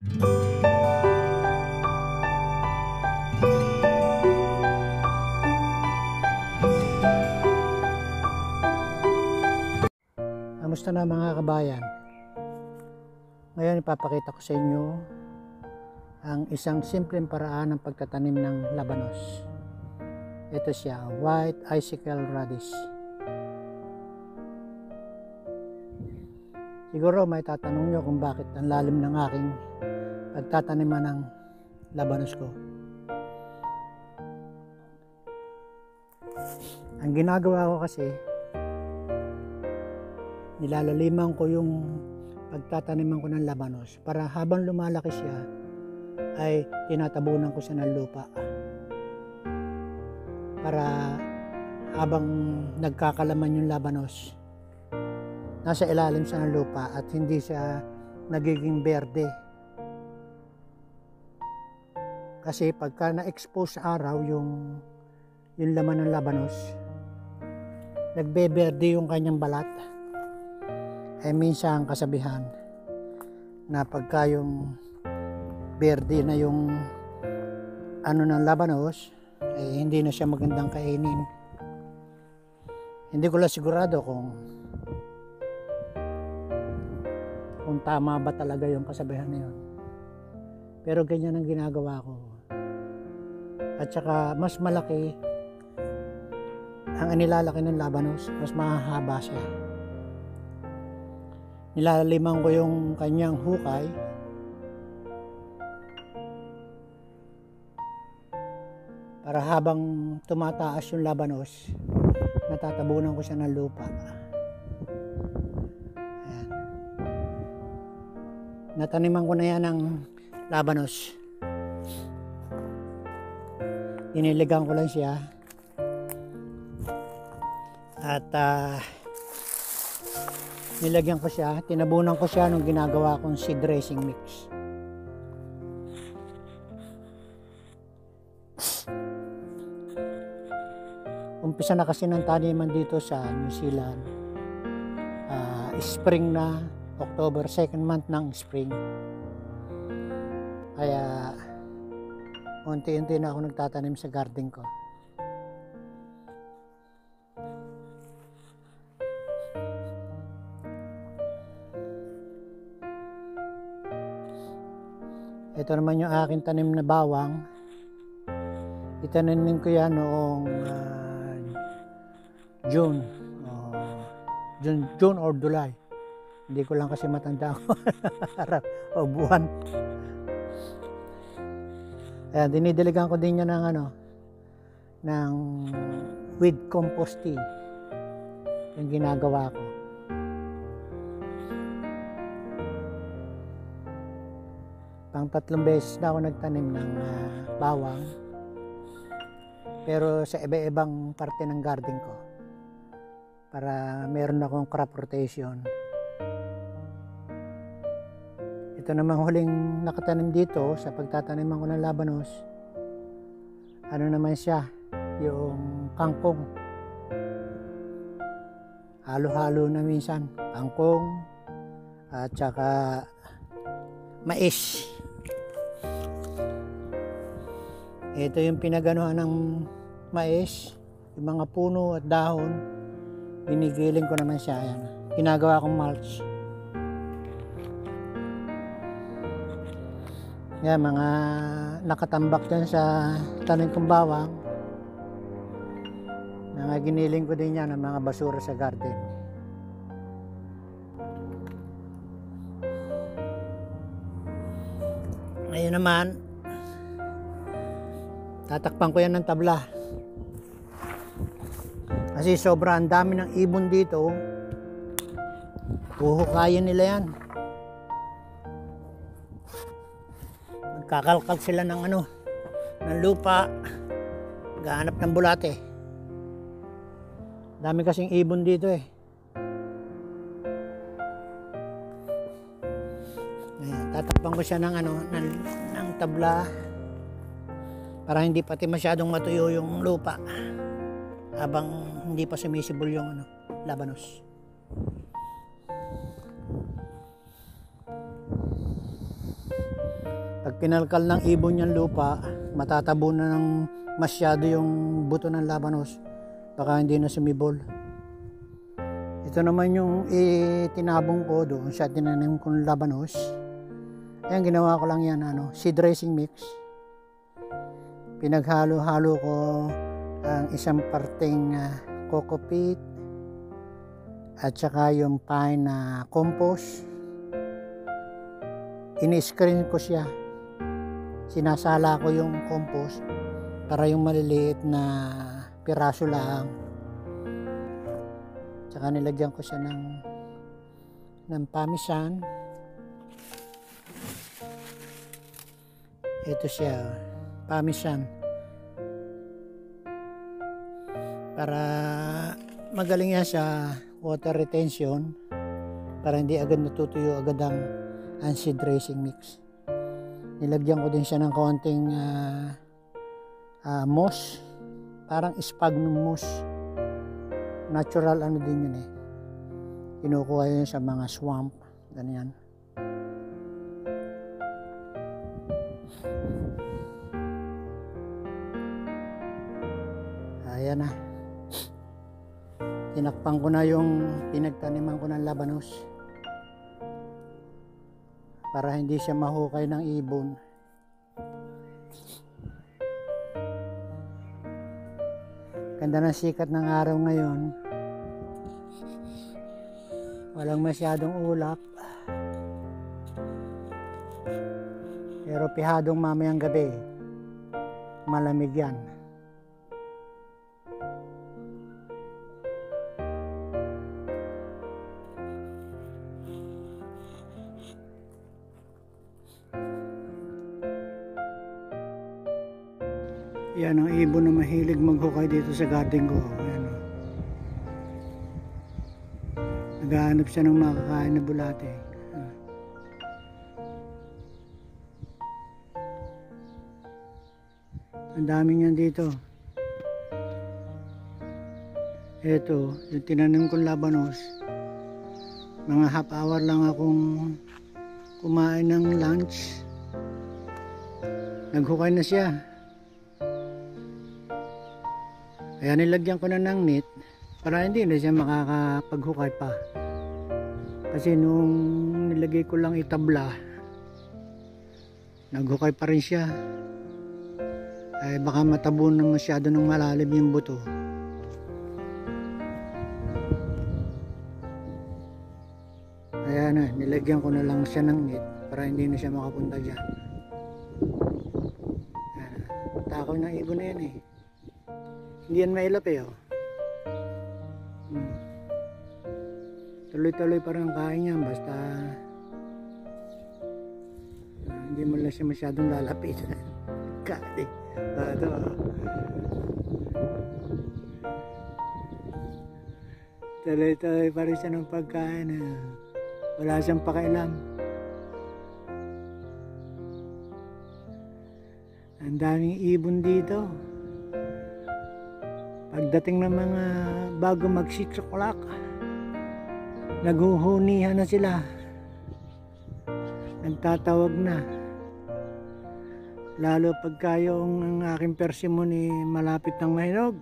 Kamusta na mga kabayan? Ngayon ipapakita ko sa inyo ang isang simpleng paraan ng pagtatanim ng labanos. Ito siya, white icicle radish. Siguro may tatanong nyo kung bakit ang lalim ng aking pagtataniman ng labanos ko. Ang ginagawa ko kasi, nilalaliman ko yung pagtataniman ko ng labanos para habang lumalaki siya ay tinatabunan ko siya ng lupa para habang nagkakalaman yung labanos nasa ilalim siya ng lupa at hindi siya nagiging berde, kasi pagka na-expose sa araw yung laman ng labanos, nagbeberde yung kanyang balat. Minsan kasabihan na pagka yung berde na yung ng labanos, hindi na siya magandang kainin. Hindi ko lang sigurado kung tama ba talaga yung kasabihan na yun, pero ganyan ang ginagawa ko. At saka mas malaki ang inilalaki ng labanos, mas mahahaba siya. Nilaliman ko yung kanyang hukay para habang tumataas yung labanos, natatabunan ko siya ng lupa. Ayan. Nataniman ko na yan ng labanos. Diniligan ko lang siya at nilagyan ko siya, tinabunan ko siya nung ginagawa kong seed dressing mix. Umpisa na kasi ng taniman dito sa New Zealand. Spring na, October, second month ng spring. Kaya unti-unti na ako nagtatanim sa garden ko. Ito naman yung aking tanim na bawang. Itanimin ko yan noong June or July. Hindi ko lang kasi matanda ako araw o buwan. Ayan, dinidiligan ko din yan ng with compost tea. Yung ginagawa ko. Pang 3 beses na ako nagtanim ng bawang, pero sa iba-ibang parte ng garden ko, para meron akong crop rotation. Ito namang huling nakatanim dito sa pagtataniman ko ng labanos, naman siya, yung kangkong. Halo-halo na minsan, kangkong at saka mais. Ito yung pinaganuhan ng mais, yung mga puno at dahon, binigiling ko naman siya. Ayan. Ginagawa kong mulch. Yan, mga nakatambak dyan sa tanim kong bawang, giniling ko din yan ng mga basura sa garden. Ngayon naman, tatakpan ko yan ng tabla. Kasi sobrang dami ng ibon dito. Huhukayin nila yan. Magkakalkal sila ng ng lupa. Gahanap ng bulate. Dami kasing ibon dito eh. Ayan, tatakpan ko siya ng ng tabla para hindi pati masyadong matuyo yung lupa habang hindi pa sumisibol yung labanos. Pag pinalkal ng ibon yung lupa, matatabo na ng masyado yung buto ng labanos, baka hindi na sumibol. Ito naman yung itinabong ko doon sa tinanim kong labanos. Ayan, ginawa ko lang yan, seed dressing mix. Pinaghalo-halo ko ang isang parteng coco peat at saka yung pine na compost. Ini-screen ko siya. Sinasala ko yung compost para yung maliliit na piraso lang. Tsaka nilagyan ko siya ng pamisan. Ito siya, pamisan. Para magaling yan sa water retention, para hindi agad natutuyo agad ang seed dressing mix. Nilagyan ko din siya ng konting moss, parang sphagnum moss. Natural din yun eh. Kinukuha yun sa mga swamp, ganyan. Ayan na. Tinakpan ko na yung pinagtaniman ko ng labanos para hindi siya mahukay ng ibon. Ganda ng sikat ng araw ngayon. Walang masyadong ulap. Pero pihadong mamayang gabi, malamig yan. Yan ang ibon na mahilig maghukay dito sa garden ko. Ayan. Naghahanap siya ng makakain na bulate. Ang dami niyan dito. Ito, yung tinanim kong labanos. Mga half hour lang akong kumain ng lunch. Naghukay na siya. Kaya nilagyan ko na ng net para hindi na siya makakapaghukay pa. Kasi nung nilagay ko lang itabla, naghukay pa rin siya. Ay baka matabo na masyado ng malalim yung buto. Kaya nilagyan ko na lang siya ng net para hindi na siya makapunta dyan. Takaw ng ibon na yan eh. Hindi yan mailap eh. Tuloy-tuloy pa rin ang kain niya. Basta hindi mo lang siya masyadong lalapit. Kati. Ito. Tuloy-tuloy pa rin siya ng pagkain. Wala siyang pakialam. Ang daming ibon dito. Pagdating ng mga bago mag 6 o'clock, naghuhunihan na sila. Nagtatawag na. Lalo pagka yung ang aking persimmon malapit ng mahinog.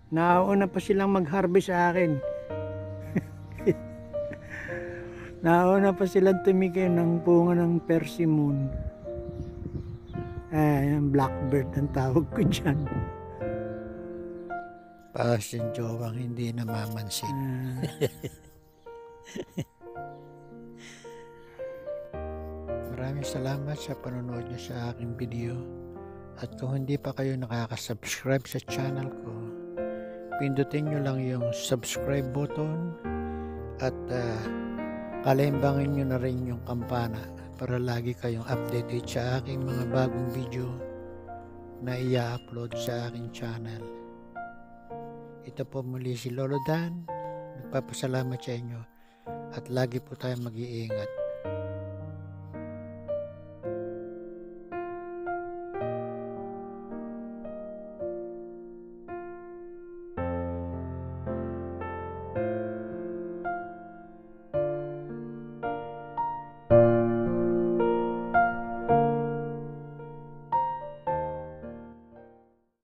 Nauna pa silang mag-harvest sa akin. Nauna pa silang tumikim ng bunga ng persimmon. Yung blackbird ang tawag ko dyan. Passion jowang hindi namamansin. Maraming salamat sa panonood niyo sa aking video. At kung hindi pa kayo nakaka-subscribe sa channel ko, pindutin nyo lang yung subscribe button at kalimbangin nyo na rin yung kampana para lagi kayong updated sa aking mga bagong video na i-upload sa aking channel. Ito po muli si Lolo Dan. Nagpapasalamat sa inyo at lagi po tayong mag-iingat.